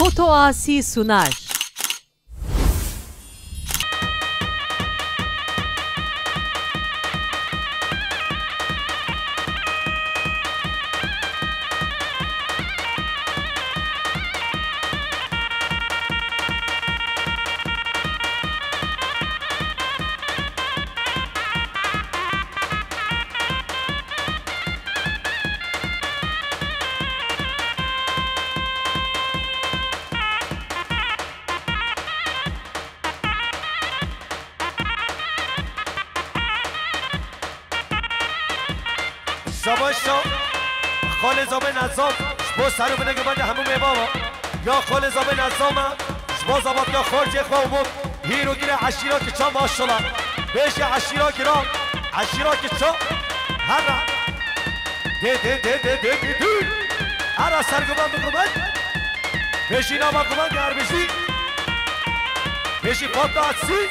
Foto Asi sunar. زباشا خال زابه نظام شبا سرو بنگه بنده همون بابا یا خال زابه نظام شبا زباب یا خارج خوابون هیرو گیره عشیرا که چا ماشالله بیشه عشیرا که را عشیرا که چا هر را ده هر را سرگوبان بکومن بیشی ناما کومن گر بیشی بیشی خود آسی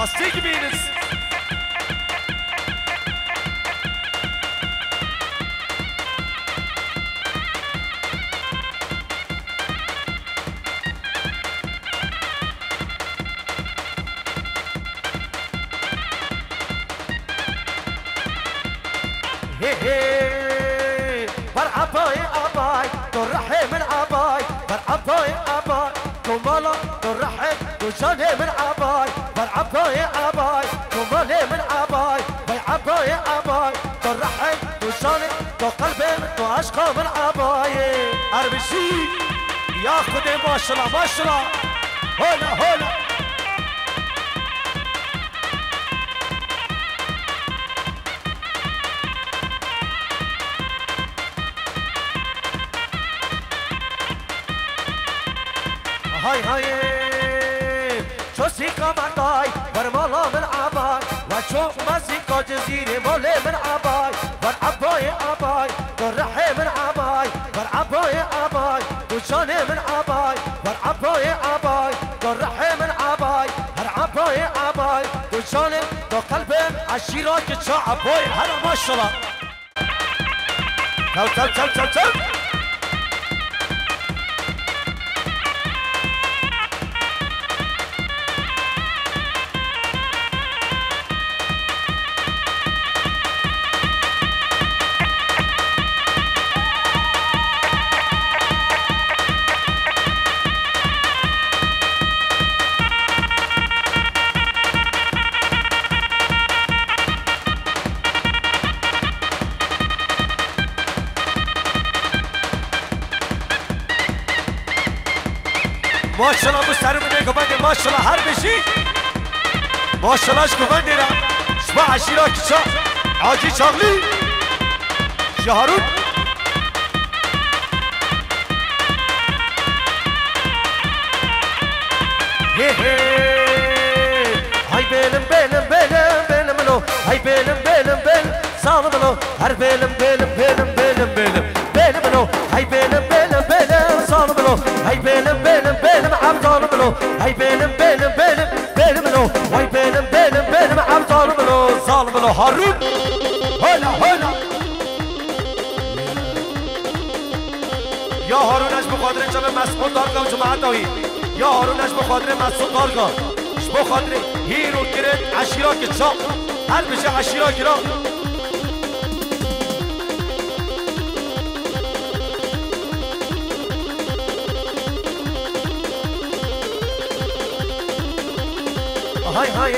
آسی که بینیز بر عبای عبای تو رحم من عبای بر عبای عبای تو مالا تو رحم تو جاني من عباي بر عباي عباي تو مالي من عباي بر عباي عباي تو رحم تو جاني تو قلبي تو عشقه من عباي اربشي يا خدي ما شاء الله ما شاء الله هلا هلا هاي هاي شو سيكا مرداي برمالا من عباي وشو مسيكا جزيري مولي من عباي بر عباي عباي ترحي من عباي بر عباي عباي وشاني من عباي بر عباي عباي ترحي من عباي هر عباي عباي وشاني تو قلبي عشيرك شو عباي هلا ما شاء الله تل ماشاءالله مسترم نگوبنده ماشاءالله هر بشی ماشاءالله گوبنده را شما عشیرا کچا آجی چاغلی شهارون های بلم بلم بلم بلم لو های بلم بلم بلم سالم لو هر بلم بلم بلم بلم بلم بلم لو های بلم بلم بلم سالم لو های بلم بلم بلم عبد ظالم لو های بلم بلم بلم بلم لو های بلم بلم بلم عبد ظالم لو ظالم لو هارون هلا هلا یا هارون اش بخاطر جمع مسعود دارگاه جماعت دایی یا هارون اش بخاطر مسعود دارگاه بخاطر هیرو گرد عشیرا که چا هر بشه عشیرا که را های های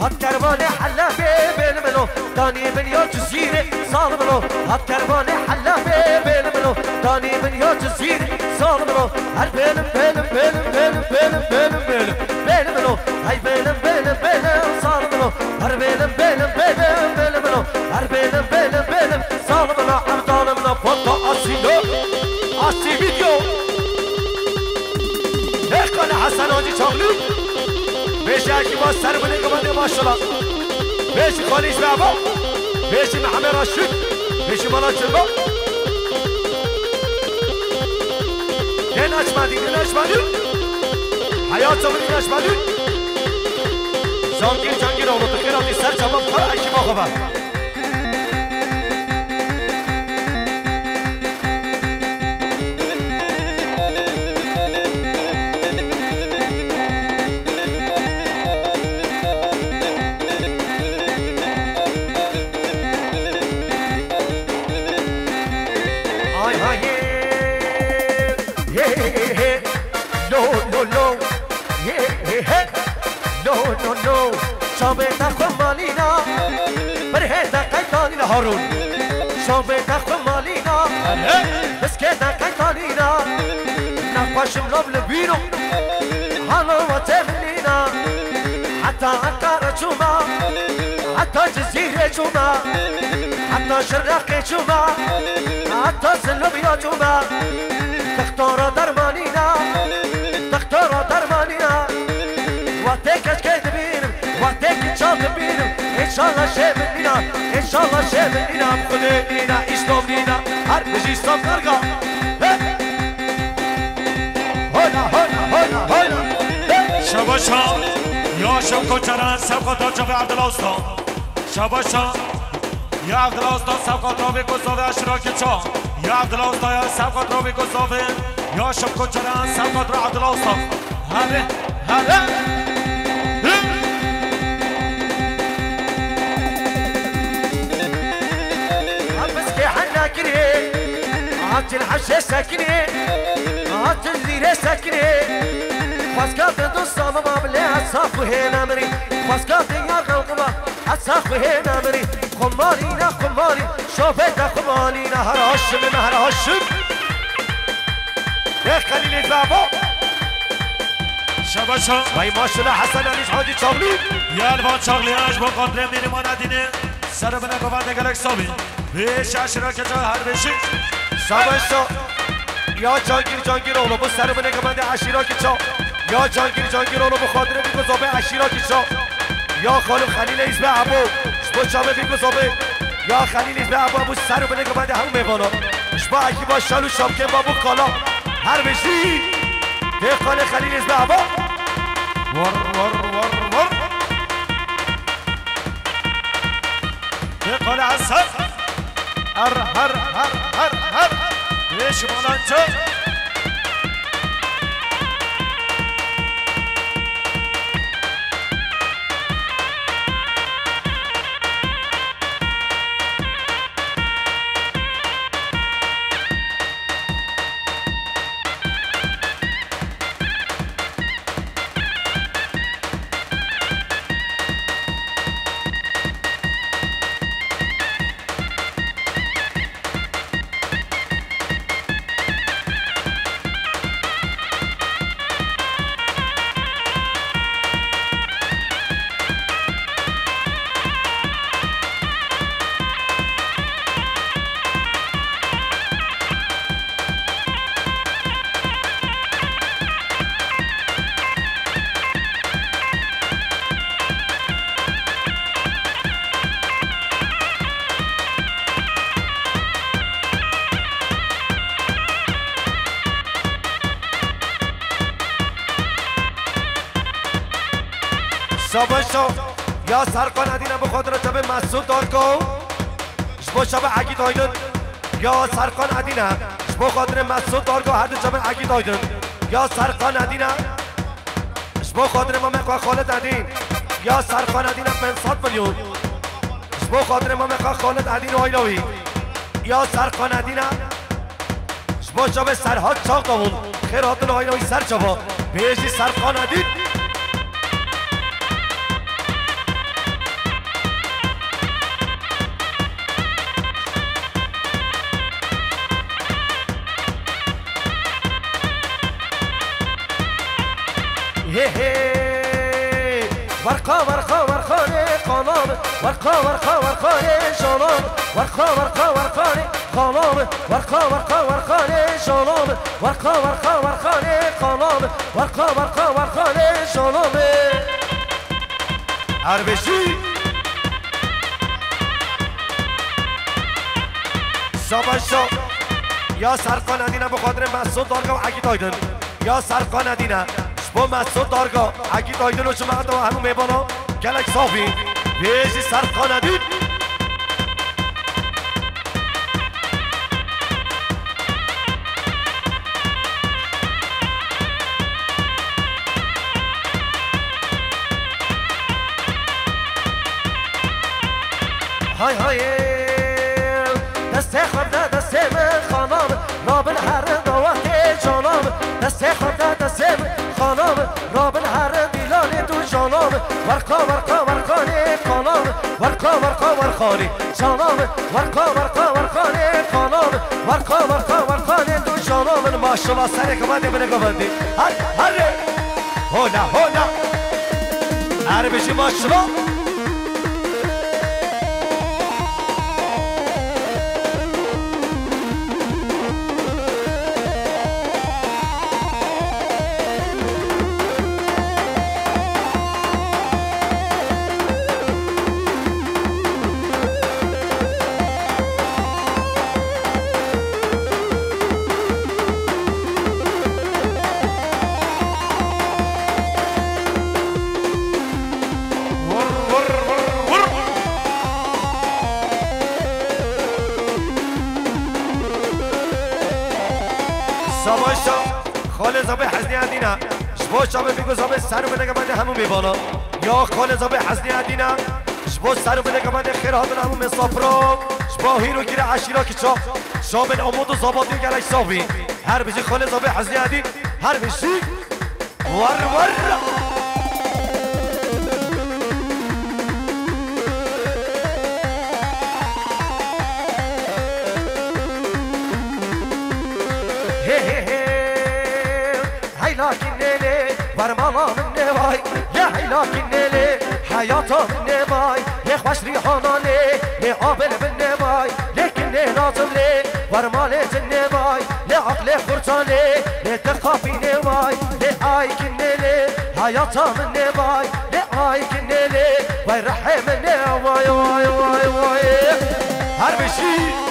هات کروان حلافه بلملو دانی من یا جزیره سالملو هات کروان حلافه بلملو دانی من یا جزیره سالملو هر بلم بلم بلم بلم بلم بلم بلم بلملو های بلم بلم بلم سالملو هر بلم بلم بلم بلملو هر بلم بلم بلم سالملو عبدالملو فوتو آسیدو آسی ویدیو اخوان حسن آجی چاغلو بیشی اکی باز سر بله گمانده ماشالله بیشی خالیش به عبا بیشی محمد راشد بیشی مالا چلبا دین اچمدین حیات سامدین اچمدین زانگیر جانگیر آمد خیر آمدی سر جواب کار اکی ما خبر No, no, no. No, no, no. شابتا خمالينا برهدا قيطانينا هارون شابتا خمالينا بس كده قيطانينا نقاش ملوب لبينو حالا وتمنينا حتى أنقرة جمع حتى جزيرة جمع حتى شرق جمع حتى سلوبيا جمع تختار درمانينا تختار درمانينا وقتك اشكال بينم وقتك تشاط بينم ان شاء الله شاملنا ان شاء الله شاملنا بخلينا اسلامنا هربجي اسلام نرجع هنا هنا هنا هنا شباشا يا شبكو جران سبقا تاجب عبد الأوسطى شباشا يا عبد الأوسطى سبقا تروبي كوزوفي اشراكي چا يا عبد الأوسطى يا سبقا تروبي كوزوفي يا شبكو جران سبقا ترو عبد الأوسطى هلا هلا عبسكي حنا كري عبد الحشة ساكني عبد الليلة ساكني فاسكات دوستا ماما بلي عصاف وهنا مري فاسكات يا غلقبا عصاف وهنا مري خمالينا خمالي شوفتا خمالينا هراشم هراشم يا خليل البابو شباشا وای ماشاءالله حسن علیش حاجی چاولی يا الفان شغلي اش با قدرم ديني ما نديني سر بنا قبان دقلق صابي بيش اشراك جا هر بشي سابشا یا جانگیر اولو بو سر بنه گمنده عشیرا کی چا یا جانگیر اولو بو خاطره بیگو زابه عشیرا کی چا یا خانم خلیل ایزبه عبو بو چامه بیگو زابه یا خلیل ایزبه عبو سر بنه گمنده هم میوانا اشبا اکی با شلو شامکن بابو کالا هر بشی دهقان خلیل ایزبه عبو ور ور ور ور دقل عسل هر هر هر هر هر ليش مالانجا شاباشا یا سرقان ادینه بخاطر جب مسعود دارکو شبا شب عقید آیدن یا سرقان ادینه شبا خاطر مسعود دارکو هر دو جب عقید آیدن یا سرقان ادینه شبا خاطر ما مقا خالد ادین یا سرقان ادینه 500 میلیون شبا خاطر ما مقا خالد ادین آیلاوی یا سرقان ادینه شبا شب سرحاد چاق داون خیر حاطل آیلاوی سر شبا بیشی سرقان ادین ورقا ورقا ورقاني قلام ورقا ورقا ورقاني شلام ورقا ورقا ورقاني قلام ورقا ورقا ورقاني شلام ورقا ورقا ورقاني قلام ورقا ورقا ورقاني شلام عربشي سابشا یا سرقان ادینه بخاطر مسعود دارگاه و عقید آیدن یا سرقان ادینه با مسعود دارگاه عقید آیدن و جماعت و همون میبانا گلک صافی بیشی سرقان ادین های های دست خود دست من خانم نابل هر دوات جانم سلام رابن هر دیلانی تو جانام ورقا ورقا ورقانی قانام ورقا ورقا ورقانی سلام ورقا ورقا ورقانی قانام ورقا ورقا ورقانی تو جانام ماشاءالله سر کمانده بنه کمانده هر هونا هر بشی ماشاءالله خاله زابه حزنی عدینا شبا شابه بگو زابه سر و بده گمانده همون میبانا یا خاله زابه حزنی عدینا شبا سر و بده گمانده خیر هاتون همون مسافرا شبا هیرو گیره عشیرا که چا شابن آمود و زابادی و گلش صافی هر بشی خاله زابه حزنی عدی هر بشی ور برمالا من نواي يا حلاك النيلي حياته من نواي يا خوش ريحانا لي يا قابل بالنواي لكن لازم لي برمالة النواي يا عقل فرطاني يا تخافي نواي يا آيك النيلي حياته من نواي يا آيك النيلي ويرحم النواي واي واي واي هربشي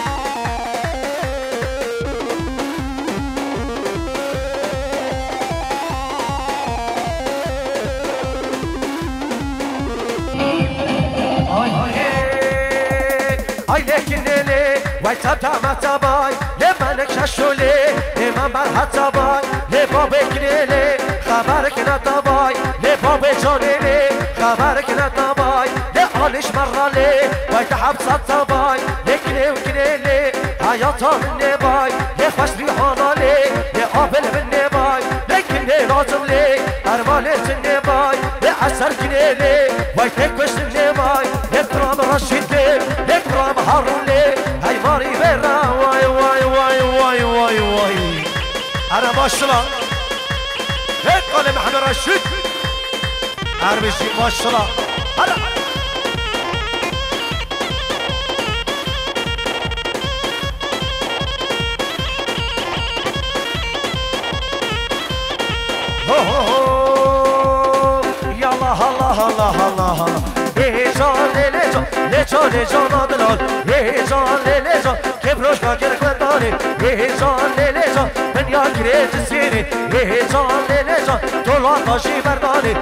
هاي لكن لي ويتبتا ما تباي لما نكششولي لما مرحة تباي لبابك لي خبرك نتباي لبابي جوني لي خبرك نتباي لعالش مرة لي ويتحب تباي لكني وكني لي حياته من نباي لخوش ريحانا لي لقابل من نباي لكني لازم لي أرمالة النباي لعسر كني لي ويتكوش النباي لكرام رشيد لي لكرام هارون لي هاي ماري برا واي واي واي واي واي واي أنا ما شاء الله هيك قال محمد رشيد أربشي ما شاء الله هلا الله جان جان آدلال جان جان کبروش کا گر کندانی جان من یار گریت سینی جان تولا تاشی بردانی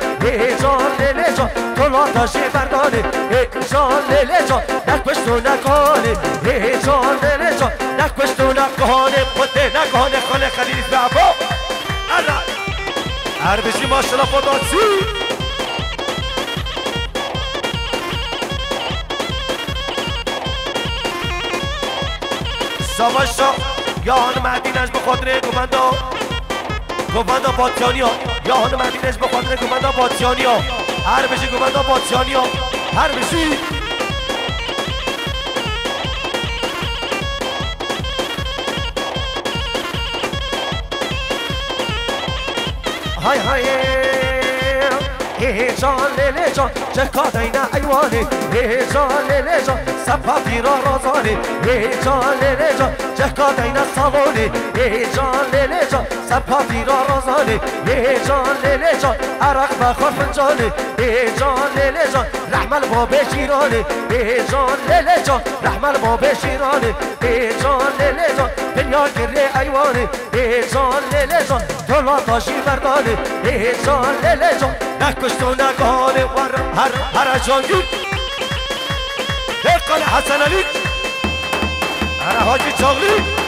جان تولا تاشی بردانی جان نکشتو نکانی جان نکشتو نکانی پته نکانی خاله خلیل بابا انا عربشی ماشاءالله خداسی سواشا یا هانم عدینش به خاطر گووندا باتیانی ها یا هانم عدینش به خاطر گووندا باتیانی ها هر بشی گووندا باتیانی ها هر بشی های های جان لیلی جان چکا دینا ایوانی جان لیلی جان سپاتی را رازانی جان لیلی جان چکا دینا سالونی جان لیلی جان سپاتی را رازانی جان لیلی جان عرق بخور فنجانی جان لیلی جان رحمل باب شیرانی جان لیلی جان رحمل باب شیرانی جان لیلی جان دنیا گره ایوانی جان لیلی جان تولا تاشی بردانی جان لیلی جان نکشتو نگهانه هر جانگی قال حسن علی هر حاجی چاغلی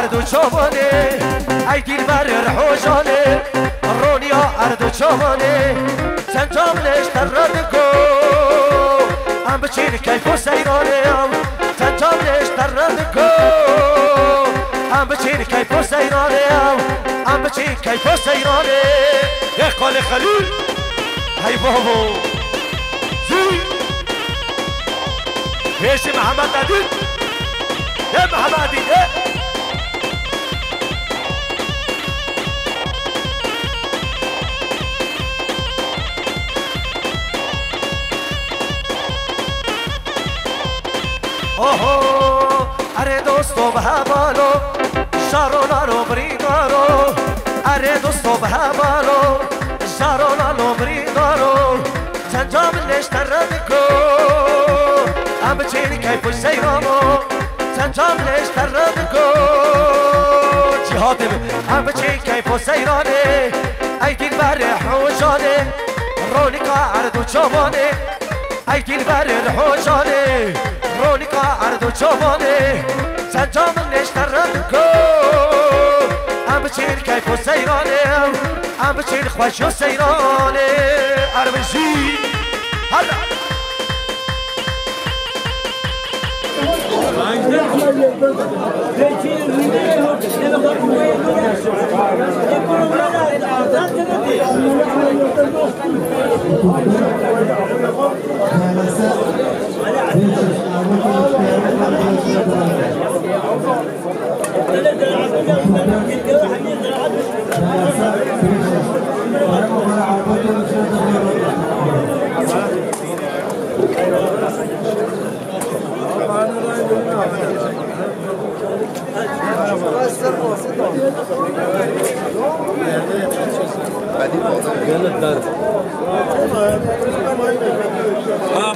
اردو چوبانه ای دل بر رحوشانه رونیا اردو چوبانه سنجام لش تردگو ام بچین کیف و سیرانه سنجام لش تردگو ام بچین کیف و سیرانه ام بچین کیف و سیرانه یک قال خلیل هی بابو زی پیش محمد عدید يا محمد عدید اوه اره دوستو به بالو شارونالو بریدارو اره دوستو به بالو شارونالو بریدارو سنجام نشترد کو ام بچینی کیف و سیرانو سنجام نشترد کو جهادم ام بچین کیف و سیرانه ای دل بر حوشانه رونیکا عرض و چوبانه ای دل بر حوشانه رونیکا عرض و چوبانه سنجام نشترد کو ام بچین کیف و سیرانه ام بچین خوش و سیرانه ارمشی هلا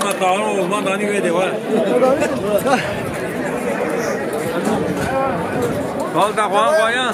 ما تعالوا ما داني ويدي ولا قال دعوان قايا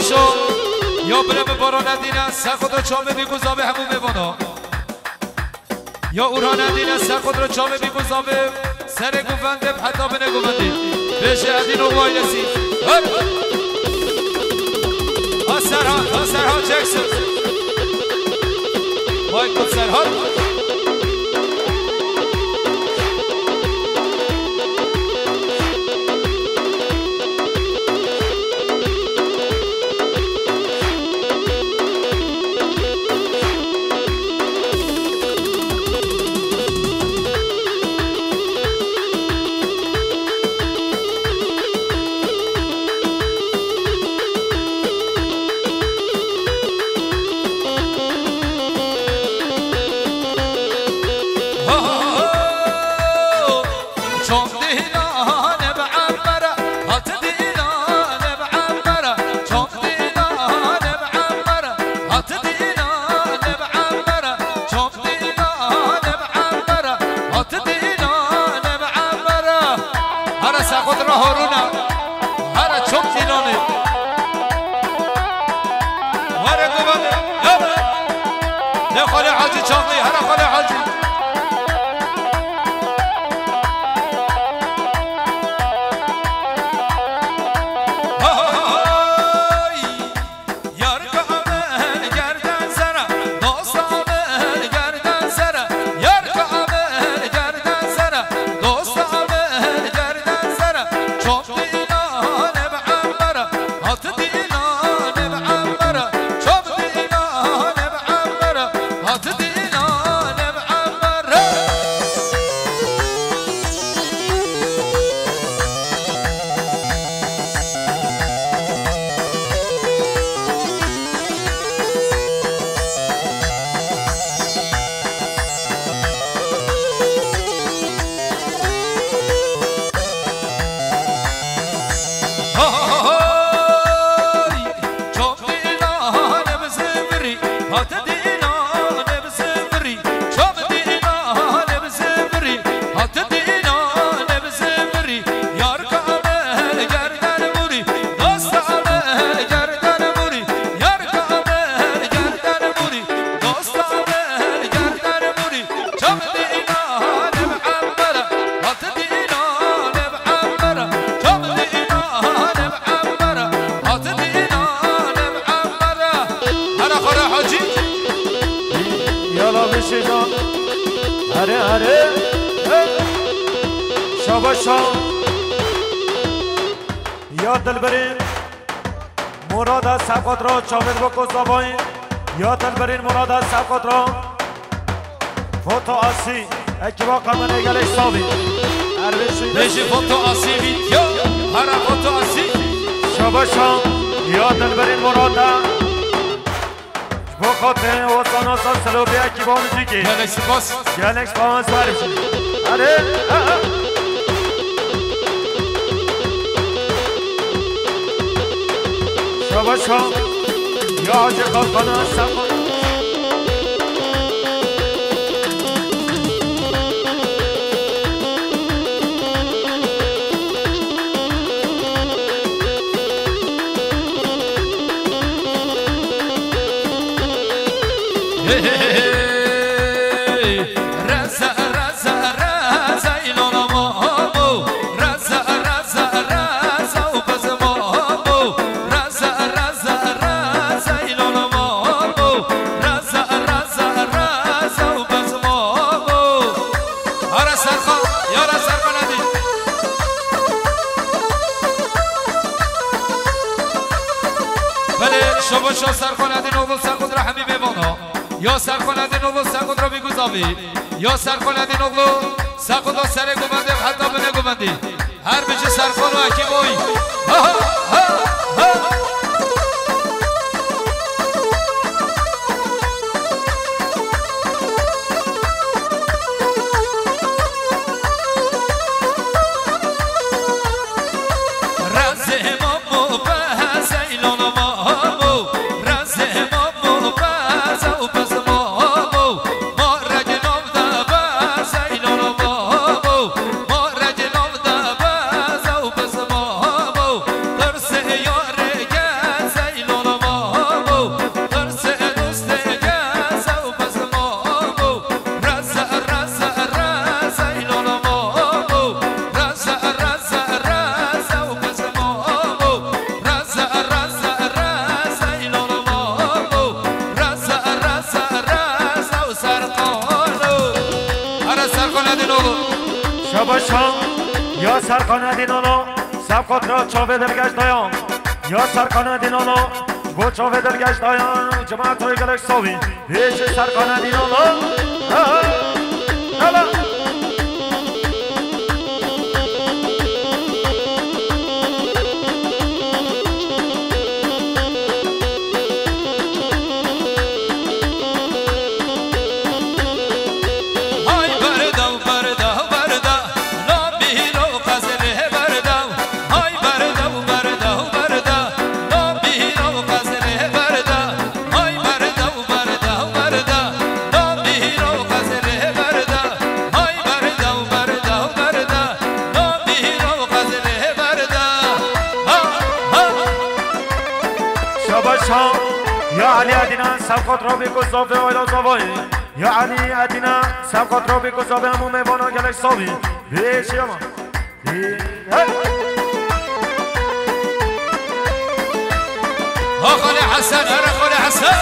شو یا برم بارا ندینه سر خود را چامه بیگوزابه همون ببانا یا او را ندینه سر خود را چامه بیگوزابه سر گوونده حتی بنه گوونده بشه ادین و وایلسی سرها جکسون وای کن سرها اره شاباشا یا دل برین مراد سبقات را چاوید بکن زبایی یا دل برین مراد سبقات را فوتو آسی اکی با قمن اگل احسابی بشی فوتو آسی ویدیو هر فوتو آسی شاباشا یا دل برین مراد بخاطر وطن آسان سلوبی اکی با موزیکی گلکسی باس گلکس با من سواریم شدی اره شاباشا یا حاجه قلقانا سبقات شاباشا سرخاننده نوبل سرخود را همین میوانا یا سرخاننده نوبل سرخود را بگذاوی یا سرخاننده نوبل سرخود را سر گمنده حتی به نگمندی هر بچه سرخان و اکی بای ها ها ها ها شاباشا یا سرخانه دینانو سبقات را چاوه درگشت دایان یا سرخانه دینانو بو چاوه درگشت دایان جماعت های گلک ساوی پیش سرخانه دینانو یا علی ادینا سبقات را بگذابه آیلا زاوایی یا علی ادینا سبقات را بگذابه همون میوانا گلک ساوی بیشی اما ها خالی حسن هر خالی حسن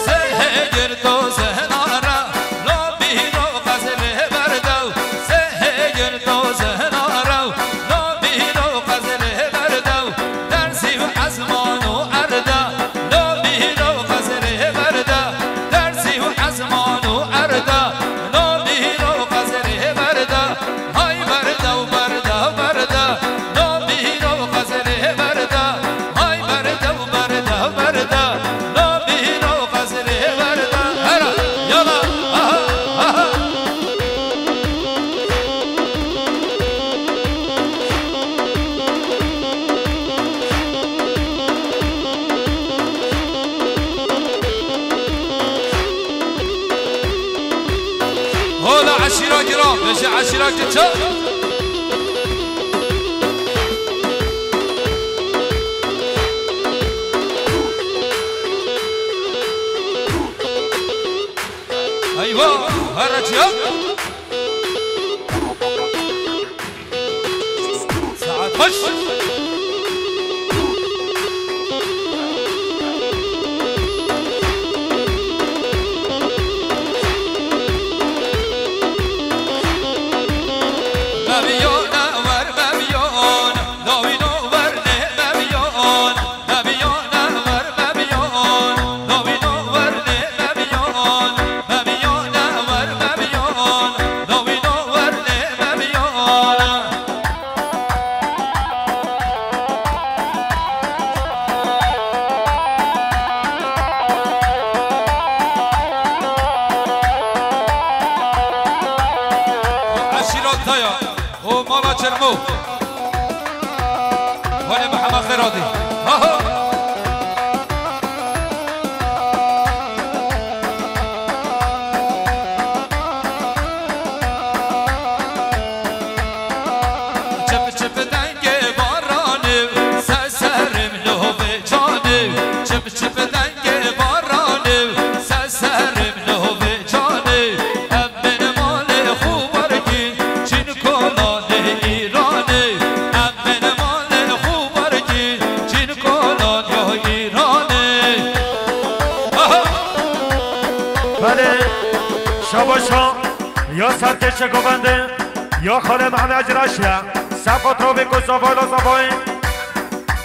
سهجر تو زهنارا لا بیرو غزله بردو سهجر تو زهنارا عشيرة كرام ماشي عشيرة كتشا ايوه هرجيا ساعات خش یا سرکش گوونده یا خاله محمد اجراشیا سبقات رو بگو زوالا زوای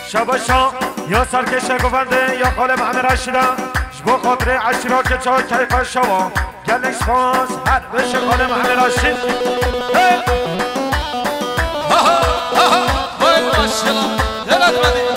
شباشا یا سرکش گوونده یا خاله محمد رشیدا جبو خاطر عشیرا که چای کیفه شوا گلنگ سپاس هر بشه خاله محمد رشید باید ماشیلا دلت بدی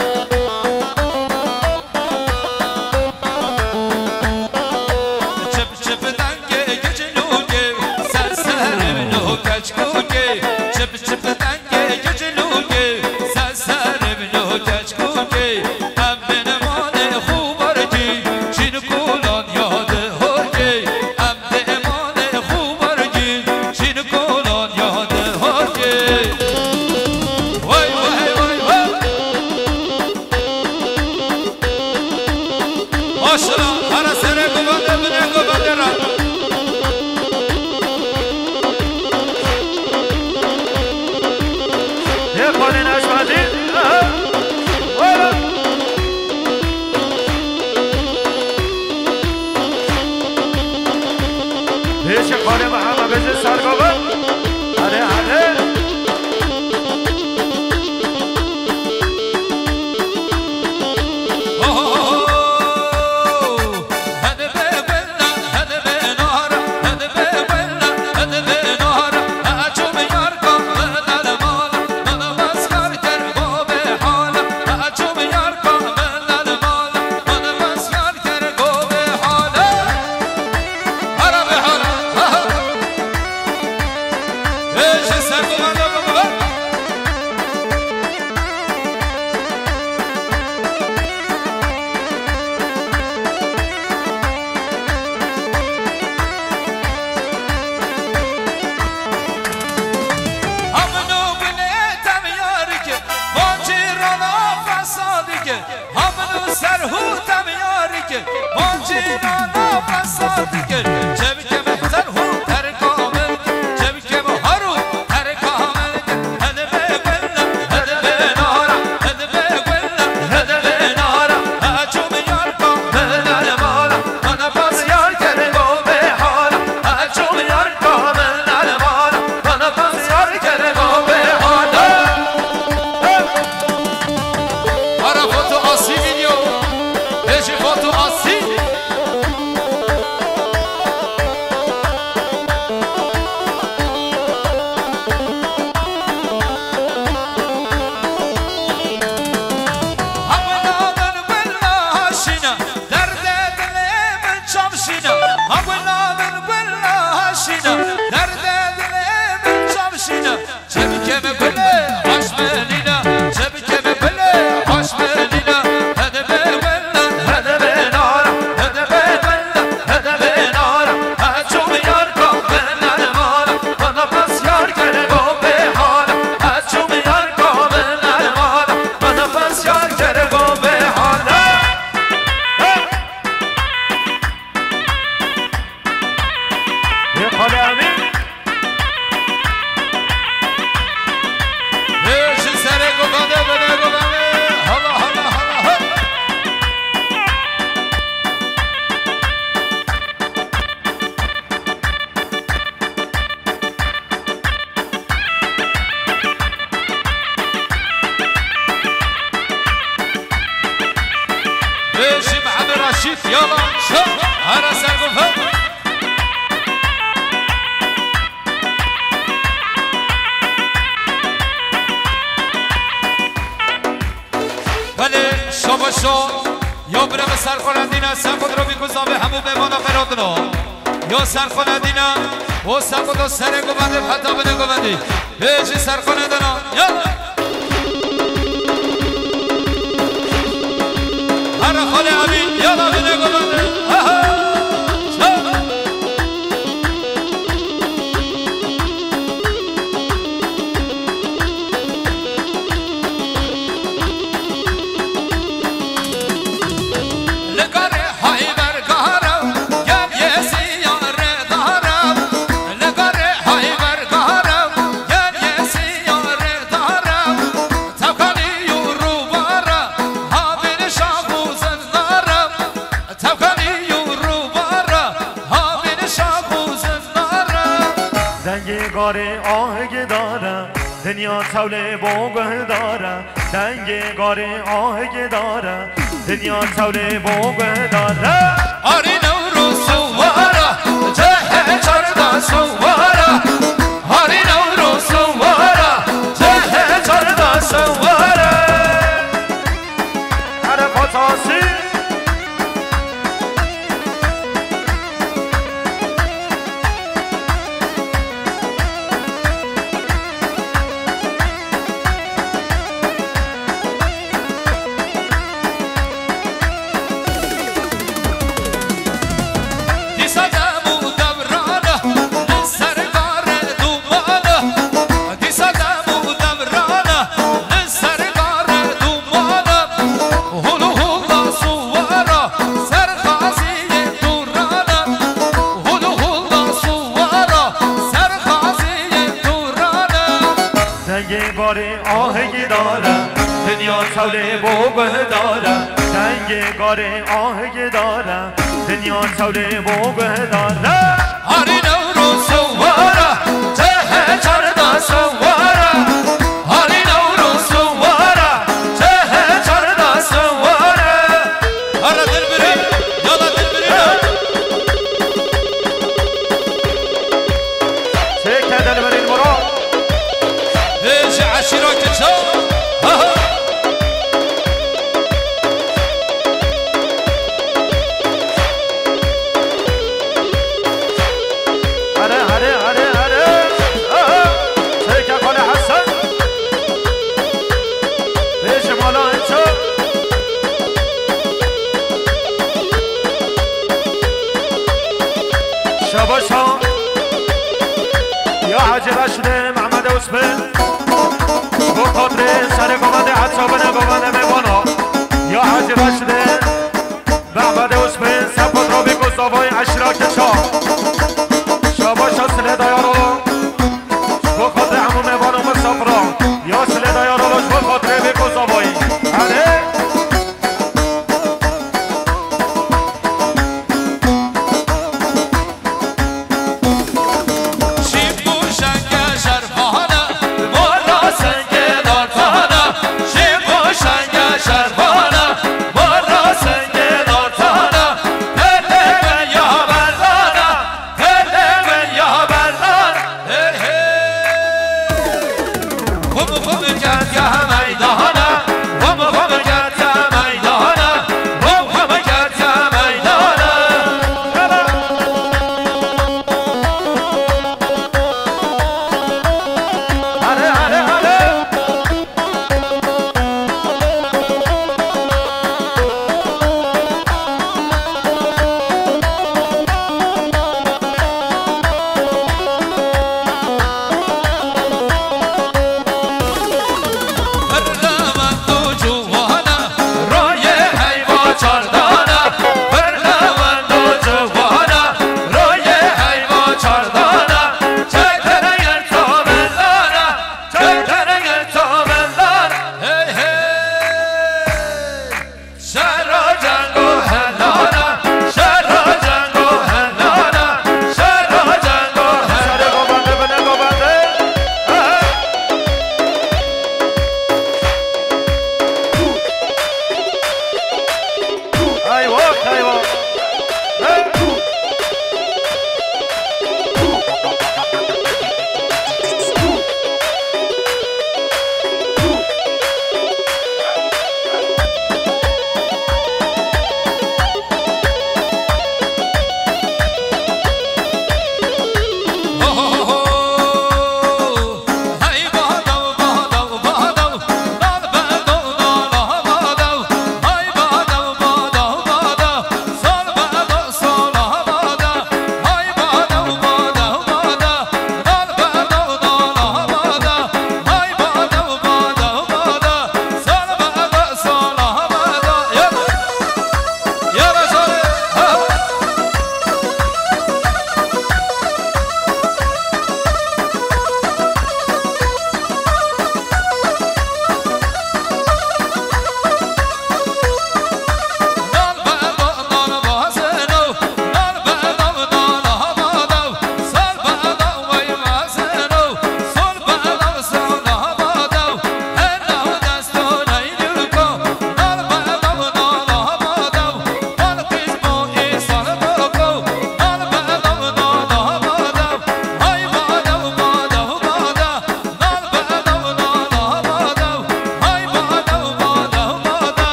عشیق یالا شو هر سرگفه بله شو یا برم سرخورندینه سخود رو بیگذابه همون بمانا قرادنا یا سرخورندینه و سخود رو سر گوبنده پتا بده گوبندی بیشی سرخورندینا یا هر خاله امین یالا بده گوبنده گاره آهگ دارم دنیا توله بوگه دارم دنگ گاره آهگ دارم دنیا توله بوگه دارم آری نورو سوارا جه چردا سوارا آری نورو سوارا جه چردا سوارا عرفات آسی توله بوگه دارم دنگ گاره آهگ دارم دنیا توله بوگه دارم آری نورو سوارا جه چردا سوارا آری نورو سوارا جه چردا سوارا آره دل بری یالا دل بری سکه دل بری المرا بیش عشیرا که چا شباشا یا عجبه شده محمد عثمان با خاطر سر گومده حتی بنه گومده میبانا یا عجبه شده محمد عثمان سبت را بگو زاوای اشراک چا شباشا سله دایارو با خاطر همون میبانا مسافرا یا سله دایارو با خاطر بگو زاوایی شربانه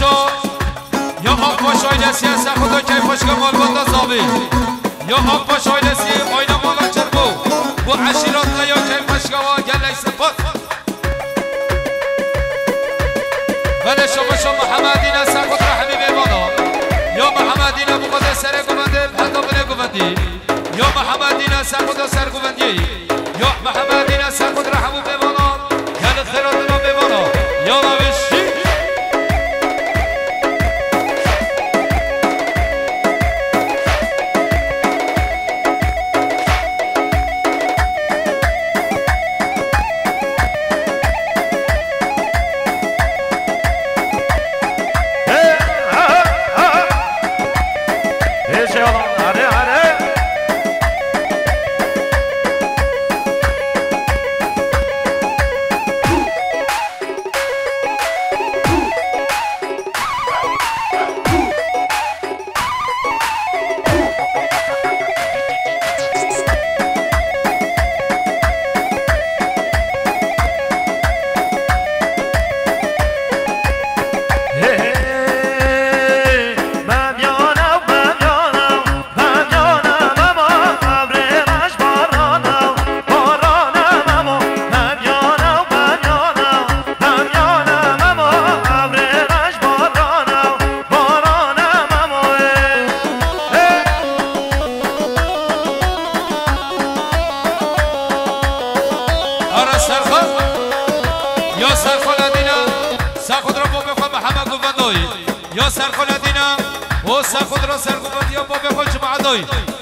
شو یا آب باشای دستی از خدا که خوشگاه مال بنده زابی یا آب باشای دستی آینه مالا چربو و عشیرات نیا که خوشگاه و گله سپاس بله شو محمدین از خود را حبیب بانا یا محمدین بقدر سر گونده حتی بله گوندی یا محمدین از خود سر گوندی یا محمدین از خود را حبیب بانا گله خیرات را ببانا یا روشی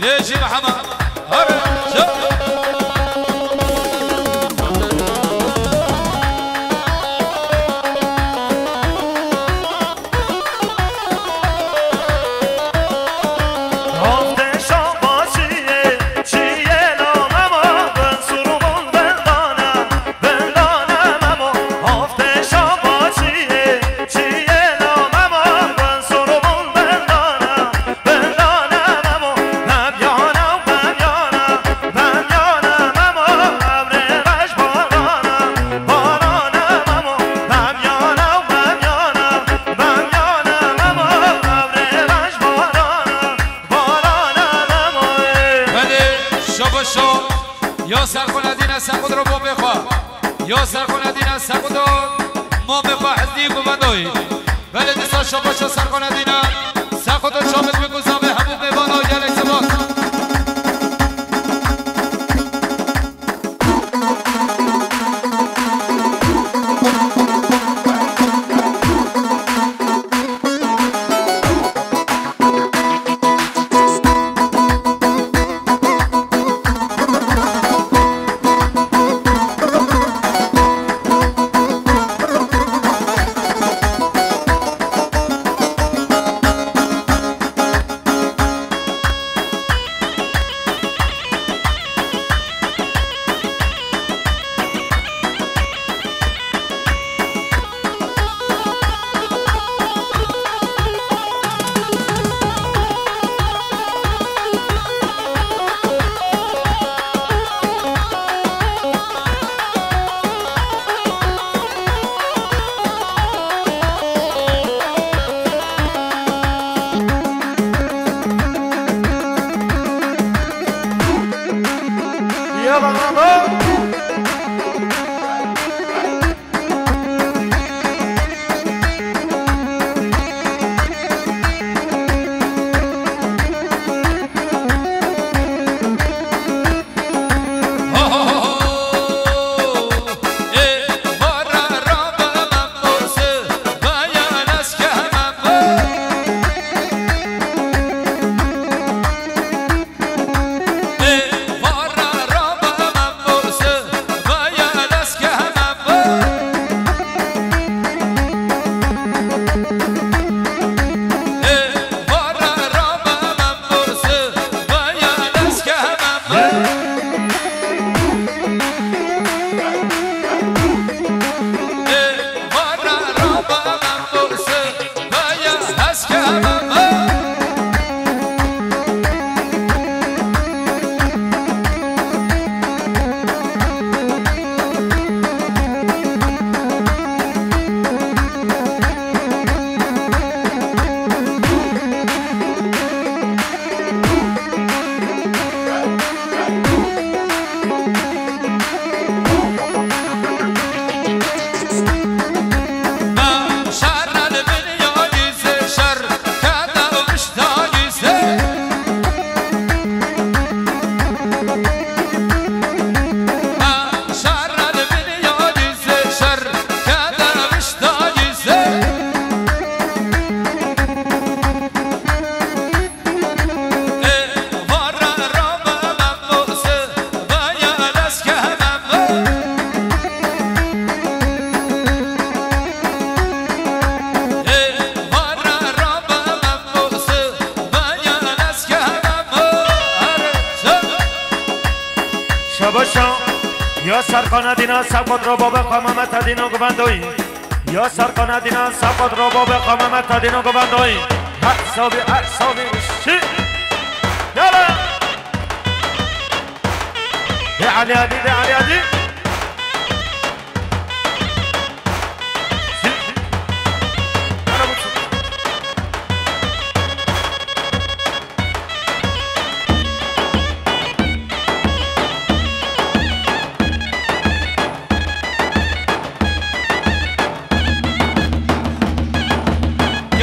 يجي محمد یا سرخوندین سخود رو با بخوا یا سرخوندین سخود رو ما بخوا حدی ببندوی ولی دستا شباشو سرخوندین سخود رو شامل بگوزم همون ببانا گلک زبان سرکان دینا سبقت رو باب قمامت دینو گوندوی یا سرکان دینا سبقت رو باب قمامت دینو گوندوی حسابی شی یالا ده علی علی ده علی علی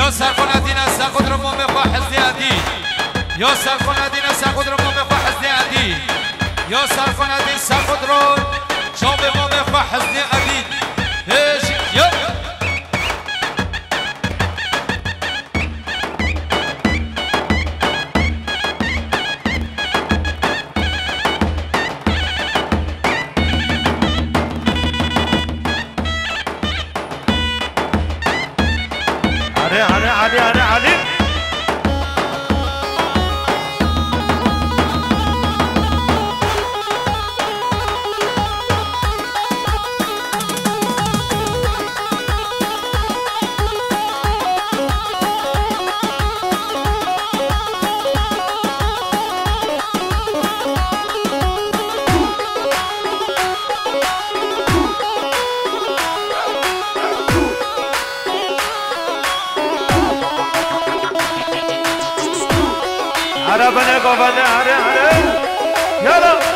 یا سرکن دینا سقط رو مام خوا حزدی عدی یا سرکن دینا سقط رو مام خوا حزدی عدی یا سرکن دینا سقط رو شام مام خوا حزدی عدی هش یا علي عربنا قفنا عري يلا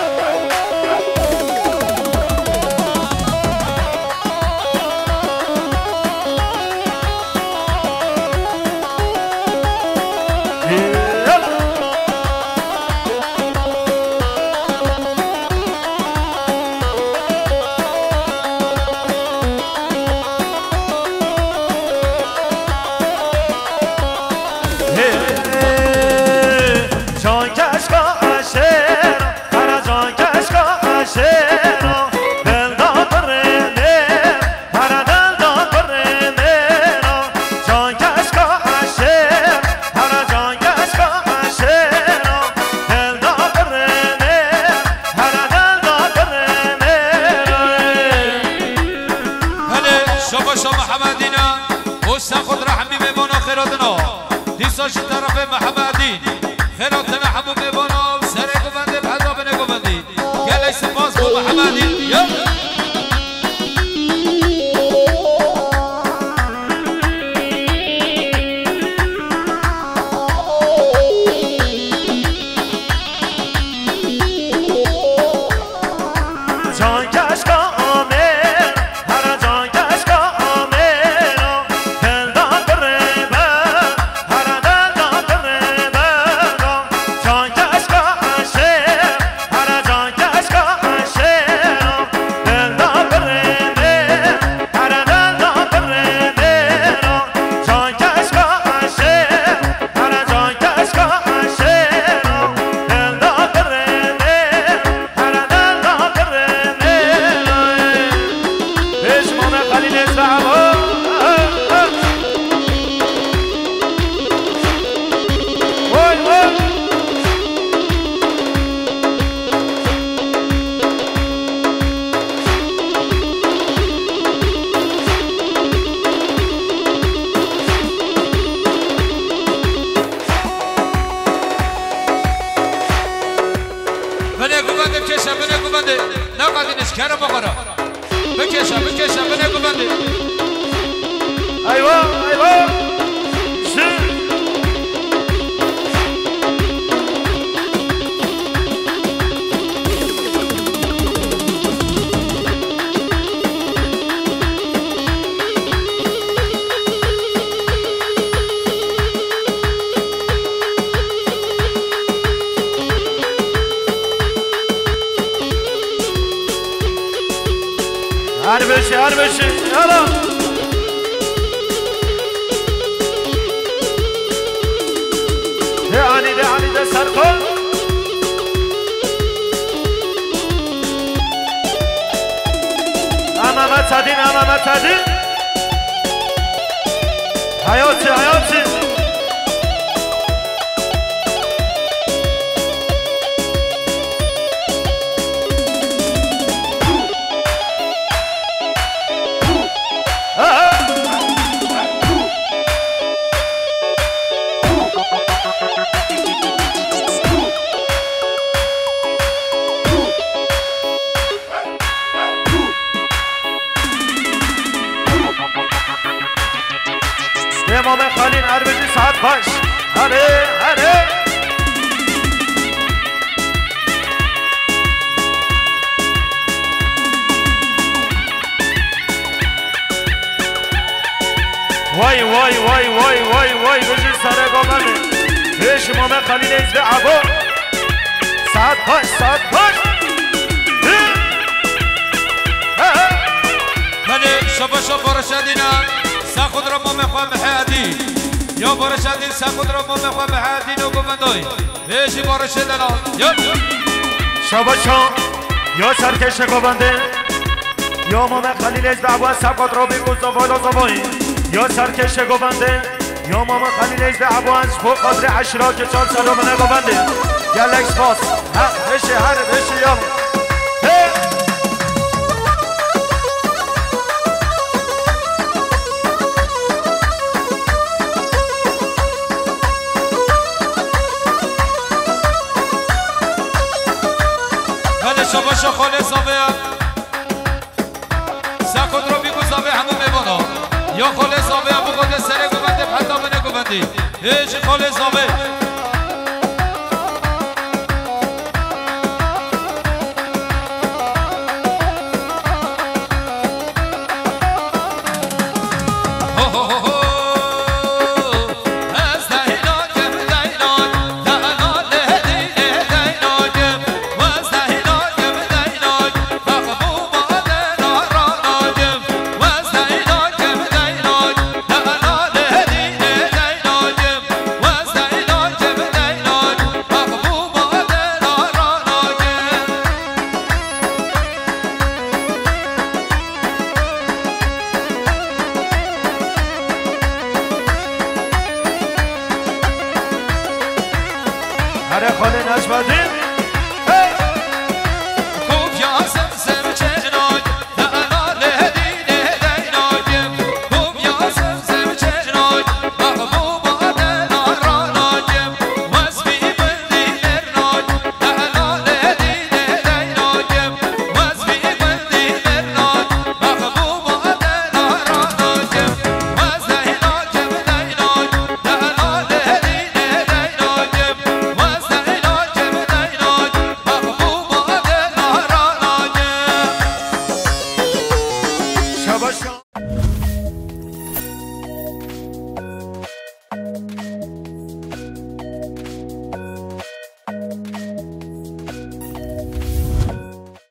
هربشي يلا دعني ده سرقل امامت هدين حياتي خالین هر بجی ساعت باش هره هره وای وای وای وای وای وای بجی سره گامنه هیچ مام خالین از به عبا ساعت باش بله شباشو برشدینا سخود را ما میخوام حیاتی یا برشدین سخود را ما میخوام حیاتی نو گوندوی بیشی برشدنا یا شباشو یا سرکش گوونده یا مام خلیل از دعوا سخود را بگو زوالا زوایی یا سرکش گوونده یا مام خلیل از دعوا از فوق قدر عشرا که 4 سال رو نگوونده گلکس باس بشه هر بشه یا شباشو خالص آبه سخود رو بیگو زابه همون میبانا یا خالص آبه همون قد سره گوونده حتی منه گووندی هیچ خالص آبه هر خاله نجمدی